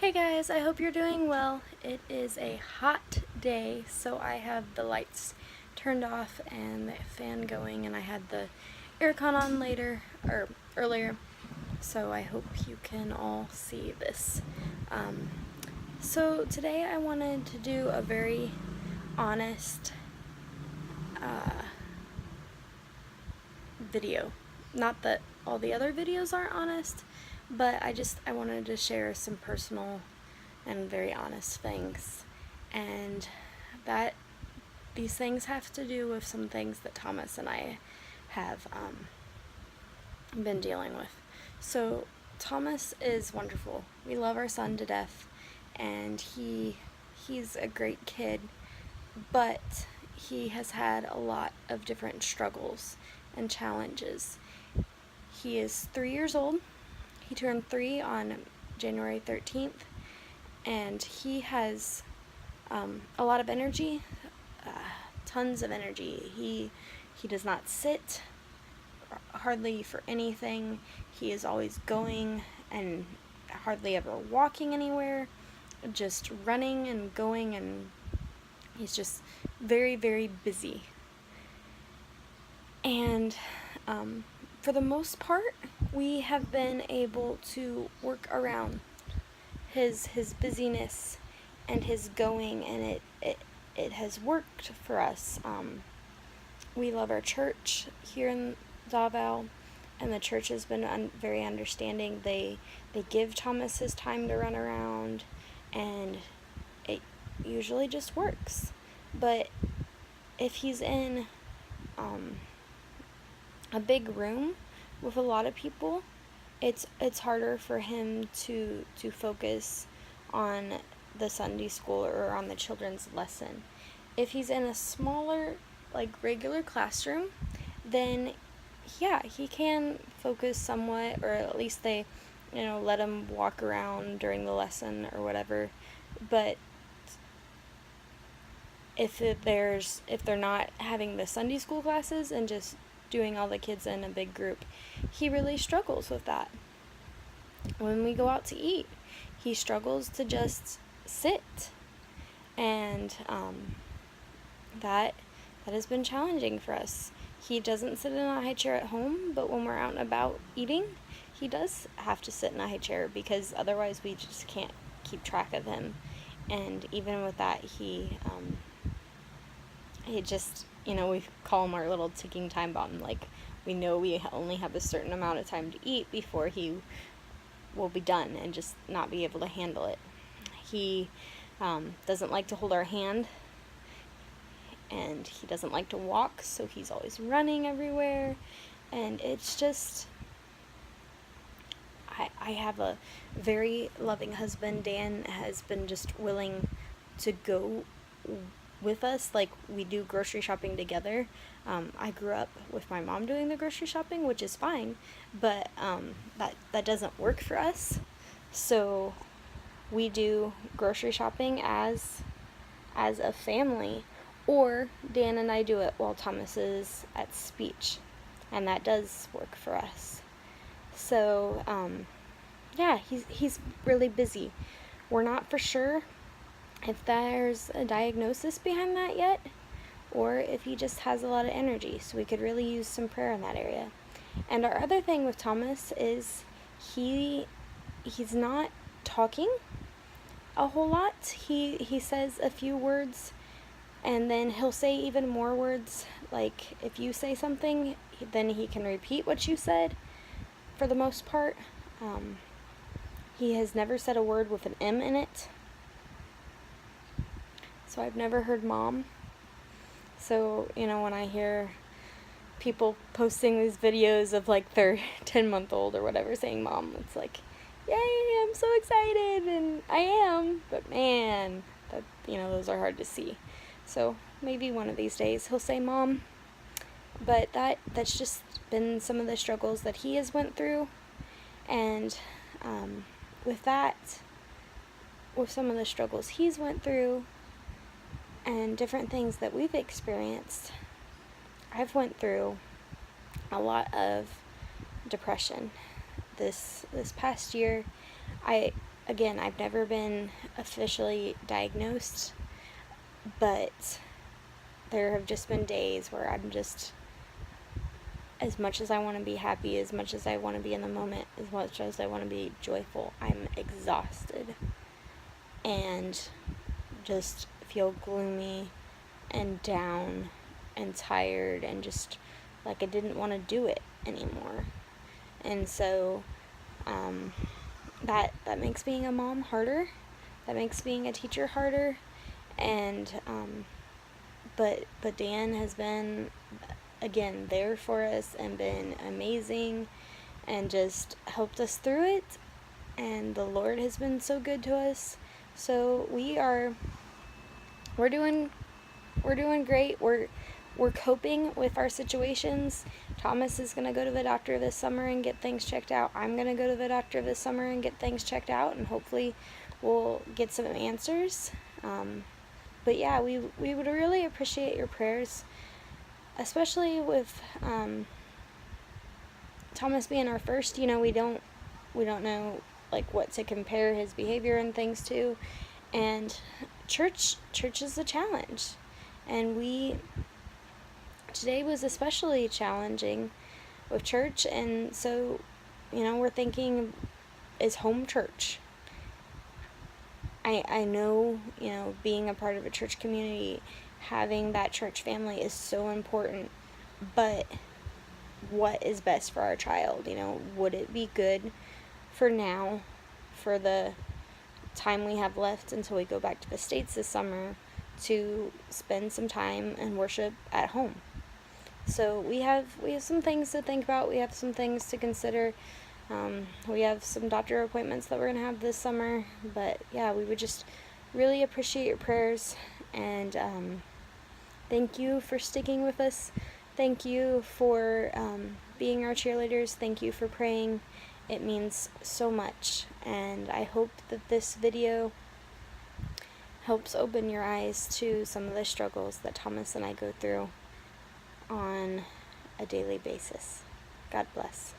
Hey guys, I hope you're doing well. It is a hot day, so I have the lights turned off and the fan going, and I had the aircon on earlier, so I hope you can all see this. So today I wanted to do a very honest video. Not that all the other videos aren't honest, but I wanted to share some personal and very honest things. And that these things have to do with some things that Thomas and I have been dealing with. So Thomas is wonderful. We love our son to death, and he's a great kid, but he has had a lot of different struggles and challenges. He is 3 years old. He turned 3 on January 13th, and he has a lot of energy, tons of energy. He does not sit hardly for anything. He is always going and hardly ever walking anywhere, just running and going, and he's just very, very busy. And for the most part, we have been able to work around his busyness and his going, and it has worked for us. We love our church here in Davao, and the church has been very understanding. They give Thomas his time to run around, and it usually just works. But if he's in a big room with a lot of people, it's harder for him to focus on the Sunday school or on the children's lesson. If he's in a smaller, like, regular classroom, then yeah, he can focus somewhat, or at least they, let him walk around during the lesson or whatever. But if they're not having the Sunday school classes and just doing all the kids in a big group, he really struggles with that. When we go out to eat, he struggles to just sit, and that has been challenging for us. He doesn't sit in a high chair at home, but when we're out and about eating, he does have to sit in a high chair, because otherwise we just can't keep track of him. And even with that, he just, we call him our little ticking time bomb. Like, we know we only have a certain amount of time to eat before he will be done and just not be able to handle it. He doesn't like to hold our hand, and he doesn't like to walk, so he's always running everywhere. And it's just, I have a very loving husband. Dan has been just willing to go with us. Like, we do grocery shopping together. I grew up with my mom doing the grocery shopping, which is fine, but that doesn't work for us. So we do grocery shopping as a family, or Dan and I do it while Thomas is at speech, and that does work for us. So yeah, he's really busy. We're not for sure if there's a diagnosis behind that yet, or if he just has a lot of energy, so we could really use some prayer in that area. And our other thing with Thomas is he's not talking a whole lot. He says a few words, and then he'll say even more words. Like, if you say something, then he can repeat what you said for the most part. He has never said a word with an M in it. So I've never heard mom. So, when I hear people posting these videos of, like, their 10-month-old or whatever saying mom, it's like, yay, I'm so excited, and I am, but man, that, those are hard to see. So maybe one of these days he'll say mom, but that's just been some of the struggles that he has went through. And with some of the struggles he's went through and different things that we've experienced, I've went through a lot of depression. This past year, I again, I've never been officially diagnosed, but there have just been days where I'm just, as much as I want to be happy, as much as I want to be in the moment, as much as I want to be joyful, I'm exhausted and just feel gloomy and down and tired and just like I didn't want to do it anymore. And so that makes being a mom harder. That makes being a teacher harder. And but Dan has been, again, there for us and been amazing and just helped us through it. And the Lord has been so good to us. So we're doing great. We're coping with our situations. Thomas is going to go to the doctor this summer and get things checked out. I'm going to go to the doctor this summer and get things checked out, and hopefully we'll get some answers. But yeah, we would really appreciate your prayers, especially with Thomas being our first. We don't know like what to compare his behavior and things to, and church is a challenge, and today was especially challenging with church, and so we're thinking, is home church? I know, being a part of a church community, having that church family is so important, but what is best for our child? Would it be good for now, for the time we have left until we go back to the States this summer, to spend some time and worship at home? So we have some things to think about. We have some things to consider. We have some doctor appointments that we're going to have this summer. But yeah, we would just really appreciate your prayers. And thank you for sticking with us. Thank you for being our cheerleaders. Thank you for praying. It means so much. And I hope that this video helps open your eyes to some of the struggles that Thomas and I go through on a daily basis. God bless.